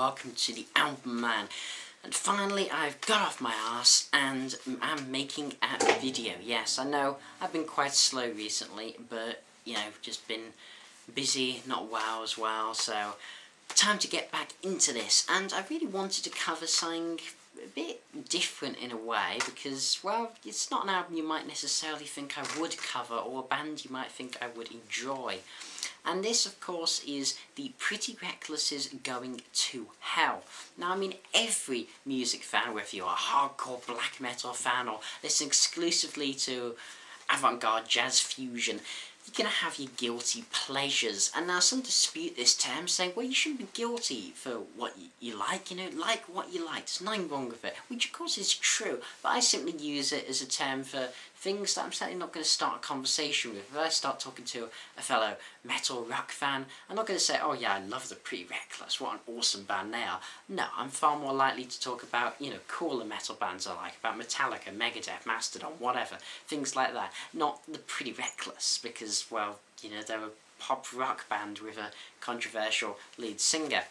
welcome to the Album Man. And finally I've got off my arse and I'm making a video. Yes, I know I've been quite slow recently, but you know, just been busy, not well as well, so time to get back into this. And I really wanted to cover something a bit different in a way, because, well, it's not an album you might necessarily think I would cover, or a band you might think I would enjoy. And this, of course, is the Pretty Reckless's Going to Hell. Now, I mean, every music fan, whether you're a hardcore black metal fan or listen exclusively to avant-garde jazz fusion, you're going to have your guilty pleasures. And now some dispute this term, saying, well, you shouldn't be guilty for what you like, you know, like what you like. There's nothing wrong with it, which of course is true, but I simply use it as a term for things that I'm certainly not going to start a conversation with. If I start talking to a fellow metal rock fan, I'm not going to say, oh yeah, I love the Pretty Reckless, what an awesome band they are. No, I'm far more likely to talk about, you know, cooler metal bands I like, about Metallica, Megadeth, Mastodon, whatever, things like that. Not the Pretty Reckless, because, well, you know, they're a pop rock band with a controversial lead singer.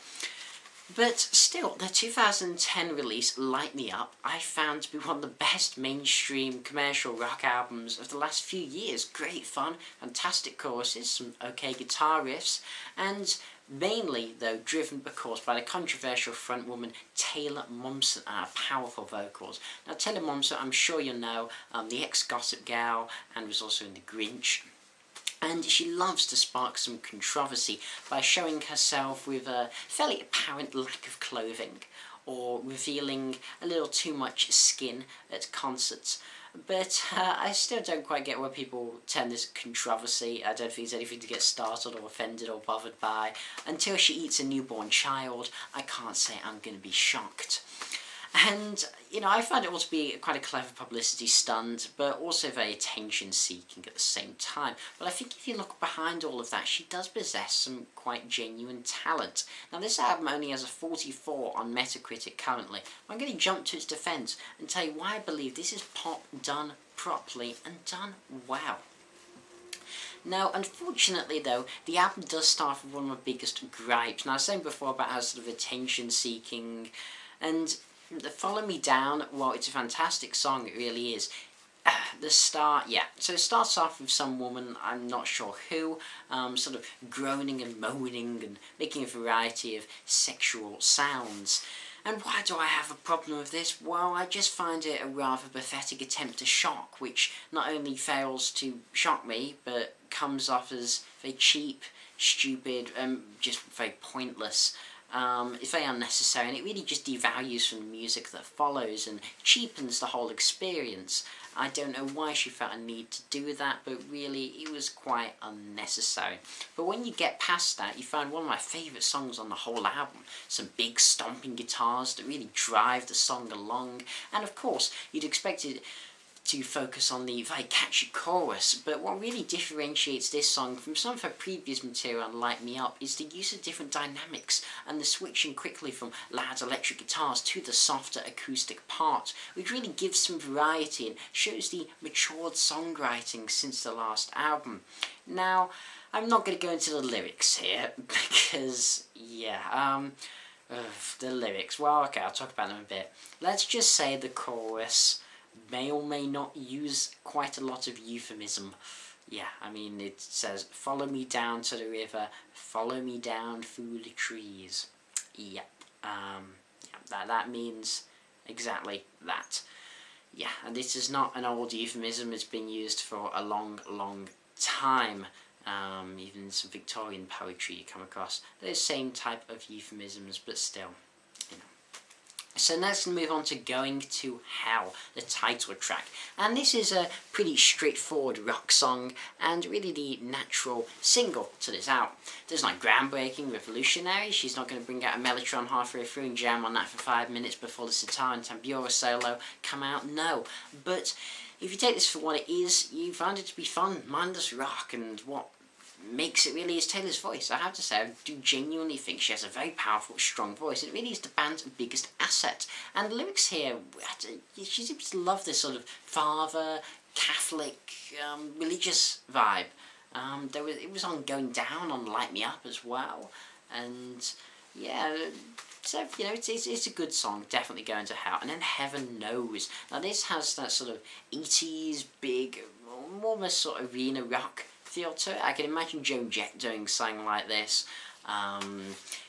But still, the 2010 release, Light Me Up, I found to be one of the best mainstream commercial rock albums of the last few years. Great fun, fantastic choruses, some okay guitar riffs, and mainly, though, driven, of course, by the controversial frontwoman Taylor Momsen and her powerful vocals. Now, Taylor Momsen, I'm sure you know, the ex-Gossip Gal, and was also in The Grinch. And she loves to spark some controversy by showing herself with a fairly apparent lack of clothing, or revealing a little too much skin at concerts. But I still don't quite get why people term this controversy. I don't think it's anything to get startled or offended or bothered by. Until she eats a newborn child, I can't say I'm going to be shocked. And, you know, I found it all to be quite a clever publicity stunt, but also very attention-seeking at the same time. But I think if you look behind all of that, she does possess some quite genuine talent. Now, this album only has a 44 on Metacritic currently. I'm going to jump to its defence and tell you why I believe this is pop done properly and done well. Now, unfortunately though, the album does start with one of my biggest gripes. Now, I was saying before about how sort of attention-seeking, and the Follow Me Down, well, it's a fantastic song, it really is. The start, yeah, so it starts off with some woman, I'm not sure who, sort of groaning and moaning and making a variety of sexual sounds. And why do I have a problem with this? Well, I just find it a rather pathetic attempt to shock, which not only fails to shock me, but comes off as very cheap, stupid, and just very pointless. It's very unnecessary, and it really just devalues from the music that follows and cheapens the whole experience. I don't know why she felt a need to do that, but really it was quite unnecessary. But when you get past that, you find one of my favourite songs on the whole album. Some big stomping guitars that really drive the song along, and of course you'd expect it to focus on the very catchy chorus, but what really differentiates this song from some of her previous material on Light Me Up is the use of different dynamics and the switching quickly from loud electric guitars to the softer acoustic part, which really gives some variety and shows the matured songwriting since the last album. Now, I'm not going to go into the lyrics here, because, yeah, the lyrics, well, okay, I'll talk about them a bit. Let's just say the chorus may or may not use quite a lot of euphemism. Yeah, I mean, it says, follow me down to the river, follow me down through the trees. Yep, yeah, that means exactly that. Yeah, and this is not an old euphemism, it's been used for a long, long time. Even in some Victorian poetry you come across those same type of euphemisms, but still, you know. So let's move on to Going to Hell, the title track. And this is a pretty straightforward rock song, and really the natural single to this album. There's not groundbreaking, revolutionary, she's not going to bring out a Mellotron halfway through and jam on that for 5 minutes before the sitar and tambura solo come out, no. But if you take this for what it is, you find it to be fun, mindless rock, and what makes it really is Taylor's voice. I have to say, I do genuinely think she has a very powerful, strong voice. It really is the band's biggest asset. And the lyrics here, she seems to love this sort of father, Catholic, religious vibe. It was on Going Down on Light Me Up as well. And yeah, So, you know, it's a good song, definitely going to hell. And then Heaven Knows. Now this has that sort of 80s, big, almost sort of arena rock feel to it. I can imagine Joan Jett doing something like this.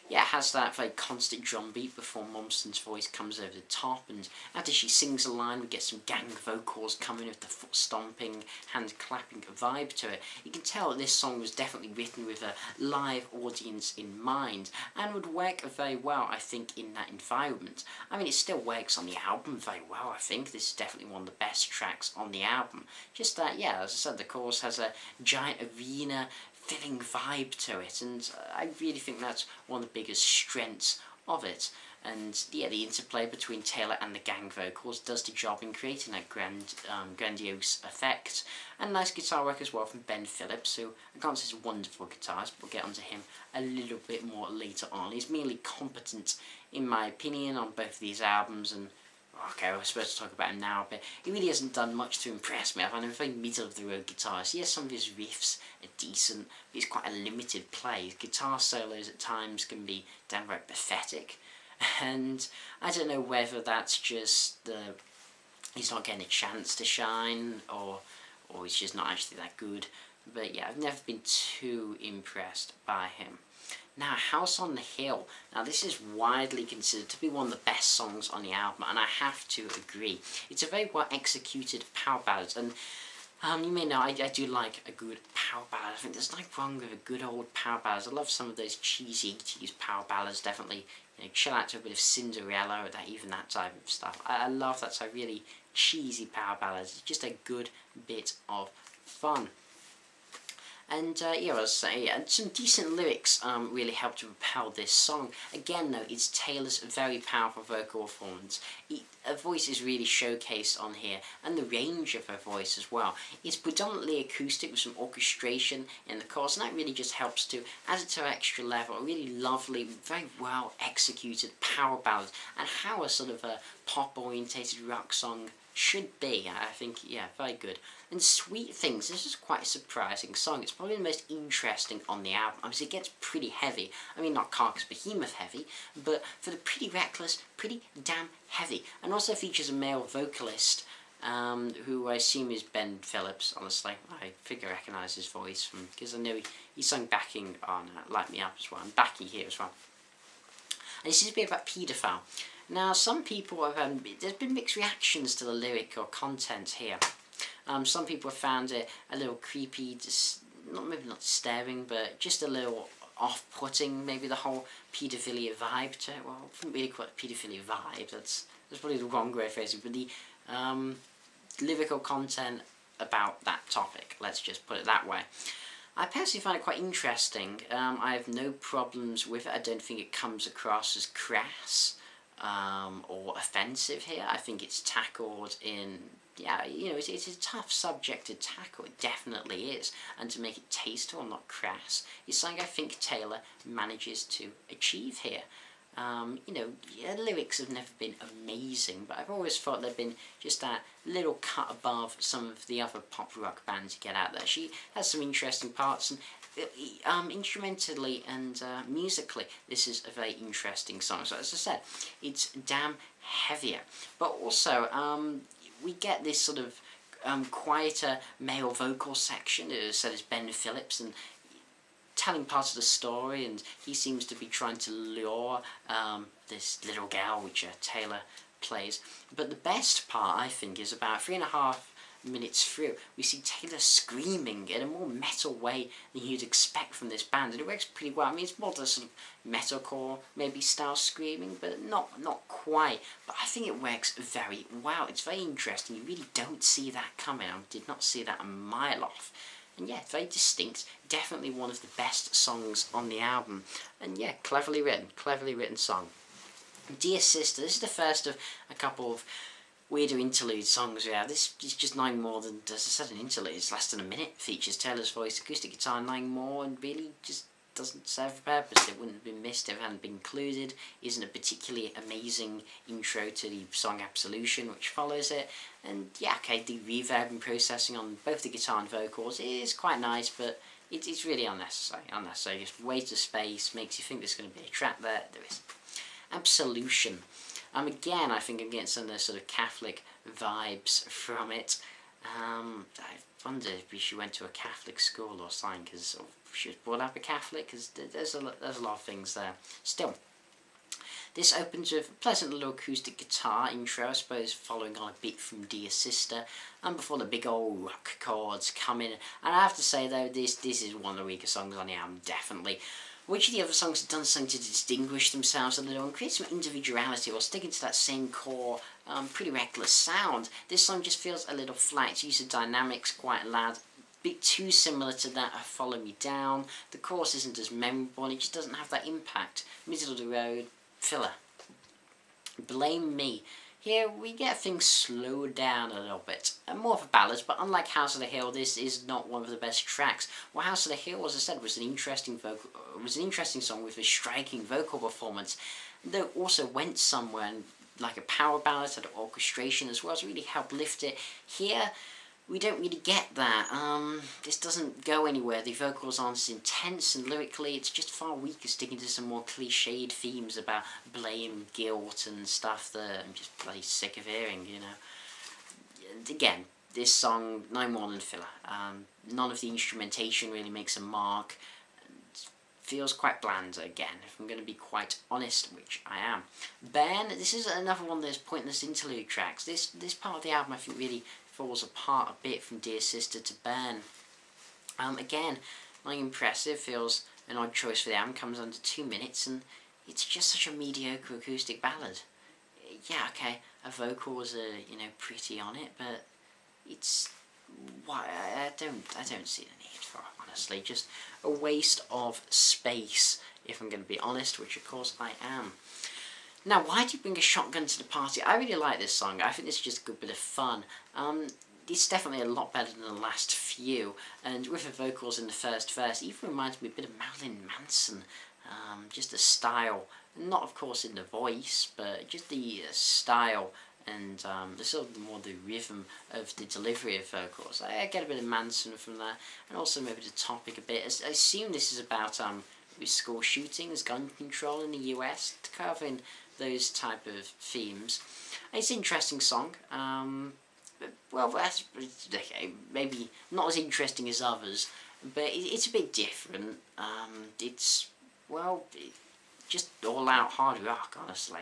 Yeah, it has that very constant drum beat before Momsen's voice comes over the top, and after she sings a line we get some gang vocals coming with the foot stomping, hand clapping vibe to it. You can tell that this song was definitely written with a live audience in mind, and would work very well, I think, in that environment. I mean, it still works on the album very well, I think. This is definitely one of the best tracks on the album. Just that, yeah, as I said, the chorus has a giant arena filling vibe to it, and I really think that's one of the biggest strengths of it. And yeah, the interplay between Taylor and the gang vocals does the job in creating that grandiose effect. And nice guitar work as well from Ben Phillips, who I can't say is a wonderful guitarist, but we'll get onto him a little bit more later on. He's merely competent, in my opinion, on both of these albums, and okay, I was supposed to talk about him now, but he really hasn't done much to impress me. I find him a very middle-of-the-road guitarist. Yes, some of his riffs are decent, but he's quite a limited play. His guitar solos at times can be downright pathetic, and I don't know whether that's just he's not getting a chance to shine, or he's just not actually that good. But yeah, I've never been too impressed by him. Now, House on the Hill. Now, this is widely considered to be one of the best songs on the album, and I have to agree. It's a very well executed power ballad, and you may know I do like a good power ballad. I think there's nothing wrong with a good old power ballad. I love some of those cheesy 80s power ballads, definitely. You know, chill out to a bit of Cinderella, or even that type of stuff. I love that type of really cheesy power ballads. It's just a good bit of fun. And yeah, I was saying, and some decent lyrics really helped to propel this song. Again, though, it's Taylor's very powerful vocal performance. Her voice is really showcased on here, and the range of her voice as well. It's predominantly acoustic with some orchestration in the chorus, and that really just helps to add it to an extra level. A really lovely, very well executed power ballad, and how a sort of a pop-orientated rock song should be. I think, yeah, very good. And Sweet Things, this is quite a surprising song. It's probably the most interesting on the album, because it gets pretty heavy. I mean, not Carcass Behemoth heavy, but for the Pretty Reckless, pretty damn heavy. And also features a male vocalist, who I assume is Ben Phillips, honestly. I figure I recognise his voice from, because I know he sung backing on Light Me Up as well, and backing here as well. And this is a bit about paedophile. Now, some people have, there's been mixed reactions to the lyric or content here. Some people have found it a little creepy, just maybe not disturbing, but just a little off-putting, maybe the whole paedophilia vibe to it. Well, I wouldn't really call it paedophilia vibe, that's probably the wrong way of phrasing, but the lyrical content about that topic, let's just put it that way. I personally find it quite interesting. I have no problems with it. I don't think it comes across as crass or offensive here. I think it's tackled in, yeah, you know, it's a tough subject to tackle, it definitely is, and to make it tasteful, not crass, is something I think Taylor manages to achieve here. You know, yeah, lyrics have never been amazing, but I've always thought they've been just that little cut above some of the other pop rock bands you get out there. She has some interesting parts, and instrumentally and musically, this is a very interesting song. So as I said, it's damn heavier, but also we get this sort of quieter male vocal section. As I said, it's Ben Phillips, and telling parts of the story, and he seems to be trying to lure this little girl, which Taylor plays. But the best part, I think, is about 3.5 minutes through, we see Taylor screaming in a more metal way than you'd expect from this band, and it works pretty well. I mean, it's more the sort of metalcore, maybe, style screaming, but not quite. But I think it works very well. It's very interesting. You really don't see that coming. I did not see that a mile off. And yeah, very distinct, definitely one of the best songs on the album. And yeah, cleverly written song. Dear Sister, this is the first of a couple of weirder interlude songs we have. This is just nothing more than, as I said, an interlude. It's less than a minute, features Taylor's voice, acoustic guitar, nothing more, and really just doesn't serve a purpose. It wouldn't have been missed if it hadn't been included. Isn't a particularly amazing intro to the song Absolution, which follows it. And yeah, okay, the reverb and processing on both the guitar and vocals is quite nice, but it's really unnecessary. Just waste of space, makes you think there's going to be a track there. There isn't. Absolution. Again, I think I'm getting some of those sort of Catholic vibes from it. I wonder if she went to a Catholic school or something, because she was brought up a Catholic, because there's a lot of things there. Still, this opens with a pleasant little acoustic guitar intro, I suppose, following on a bit from Dear Sister, and before the big old rock chords come in. And I have to say though, this is one of the weaker songs on the album, definitely. Which of the other songs have done something to distinguish themselves a little and create some individuality or sticking to that same core, pretty reckless sound. This song just feels a little flat. Its use of dynamics quite loud, bit too similar to that of Follow Me Down. The chorus isn't as memorable and it just doesn't have that impact. Middle of the road, filler. Blame Me. Here we get things slowed down a little bit. More of a ballad, but unlike House of the Hill, this is not one of the best tracks. Well, House of the Hill, as I said, was an interesting song with a striking vocal performance. Though also went somewhere and like a power ballad, had orchestration as well to really help lift it. Here, we don't really get that. This doesn't go anywhere. The vocals aren't as intense, and lyrically it's just far weaker, sticking to some more cliched themes about blame, guilt and stuff that I'm just bloody sick of hearing, you know. And again, this song, no more than filler. None of the instrumentation really makes a mark. It feels quite bland again, if I'm going to be quite honest, which I am. Ben, this is another one of those pointless interlude tracks. This part of the album I think really falls apart a bit from Dear Sister to Burn. Again, not impressive, feels an odd choice for the album, comes under 2 minutes, and it's just such a mediocre acoustic ballad. Yeah, okay, her vocals are, you know, pretty on it, but it's why I don't see the need for it, honestly. Just a waste of space, if I'm going to be honest, which of course I am. Now, why do you bring a shotgun to the party? I really like this song. I think this is just a good bit of fun. It's definitely a lot better than the last few, and with the vocals in the first verse, it even reminds me a bit of Marilyn Manson. Just the style, not of course in the voice, but just the style and the sort of more the rhythm of the delivery of vocals. I get a bit of Manson from that, and also maybe the topic a bit. I assume this is about with school shootings, gun control in the US, covering those type of themes. It's an interesting song. Well, that's okay, maybe not as interesting as others, but it's a bit different. It's, well, just all out hard rock, honestly.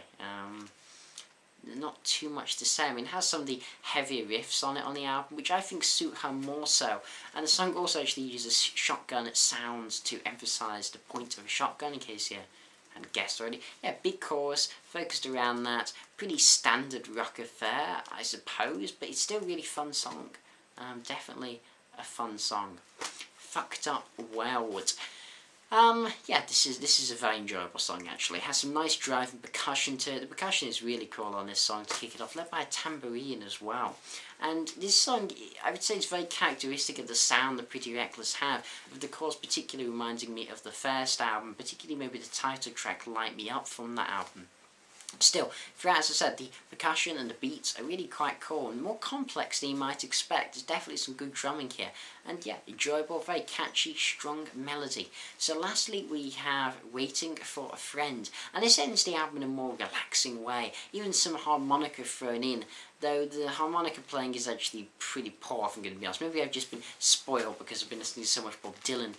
Not too much to say. I mean, it has some of the heavier riffs on it on the album, which I think suit her more so. And the song also actually uses shotgun sounds to emphasise the point of a shotgun, in case you hadn't guessed already. Yeah, big chorus, focused around that. Pretty standard rock affair, I suppose, but it's still a really fun song. Definitely a fun song. Fucked Up World. Yeah, this is a very enjoyable song actually. It has some nice drive and percussion to it. The percussion is really cool on this song to kick it off, led by a tambourine as well. And this song, I would say, is very characteristic of the sound that Pretty Reckless have, of the course particularly reminding me of the first album, particularly maybe the title track Light Me Up from that album. Still, throughout, as I said, the percussion and the beats are really quite cool and more complex than you might expect. There's definitely some good drumming here. And yeah, enjoyable, very catchy, strong melody. So lastly, we have Waiting for a Friend. And this ends the album in a more relaxing way. Even some harmonica thrown in, though the harmonica playing is actually pretty poor, if I'm going to be honest. Maybe I've just been spoiled because I've been listening to so much Bob Dylan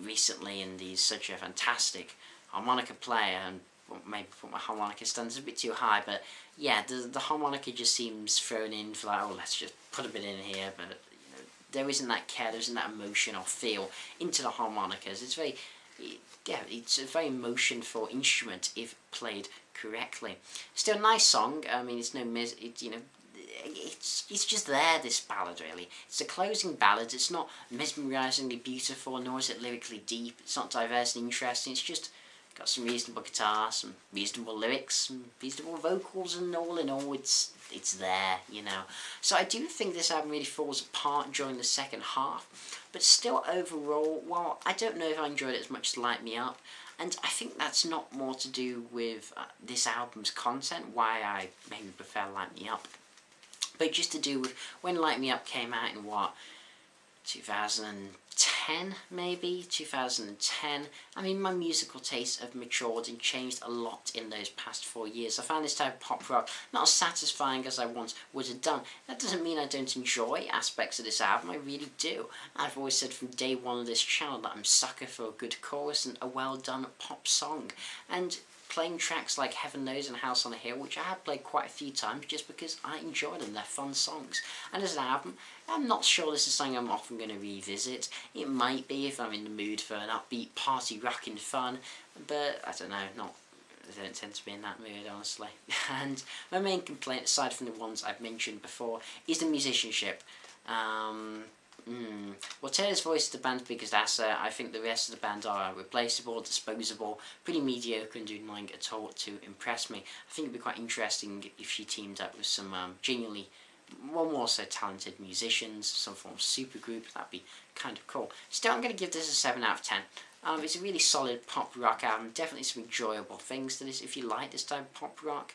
recently, and he's such a fantastic harmonica player, and maybe put my harmonica standards a bit too high, but yeah, the harmonica just seems thrown in for like, oh, let's just put a bit in here, but you know, there isn't that care, there isn't that emotion or feel into the harmonicas. It's very, yeah, it's a very emotionful instrument if played correctly. Still a nice song. I mean, it's no you know, it's just there, this ballad, really. It's a closing ballad. It's not mesmerisingly beautiful, nor is it lyrically deep. It's not diverse and interesting. It's just got some reasonable guitar, some reasonable lyrics, some reasonable vocals, and all in all, it's there, you know. So I do think this album really falls apart during the second half, but still overall, well, I don't know if I enjoyed it as much as Light Me Up, and I think that's not more to do with this album's content, why I maybe prefer Light Me Up, but just to do with when Light Me Up came out in what, 2010 maybe, 2010. I mean, my musical tastes have matured and changed a lot in those past 4 years. I found this type of pop rock not as satisfying as I once would have done. That doesn't mean I don't enjoy aspects of this album, I really do. I've always said from day one of this channel that I'm a sucker for a good chorus and a well done pop song. And playing tracks like Heaven Knows and House on a Hill, which I have played quite a few times just because I enjoy them, they're fun songs. And as an album, I'm not sure this is something I'm often going to revisit. It might be if I'm in the mood for an upbeat party rockin' fun, but I don't know, I don't tend to be in that mood, honestly. And my main complaint, aside from the ones I've mentioned before, is the musicianship. Well, Taylor's voice is the band's biggest asset. I think the rest of the band are replaceable, disposable, pretty mediocre and do nothing at all to impress me. I think it'd be quite interesting if she teamed up with some genuinely, more so talented musicians, some form of supergroup. That'd be kind of cool. Still, I'm going to give this a 7 out of 10. It's a really solid pop rock album, definitely some enjoyable things to this. If you like this type of pop rock,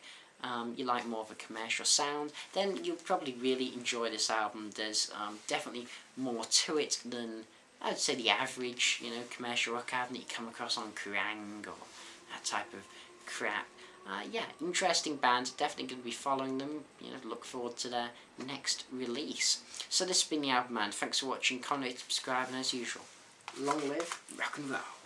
you like more of a commercial sound, then you'll probably really enjoy this album. There's definitely more to it than, I'd say, the average, commercial rock album that you come across on Kerrang or that type of crap. Yeah, interesting band, definitely going to be following them, look forward to their next release. So this has been TheAIbumMan, thanks for watching, comment, subscribe, and as usual, long live rock and roll.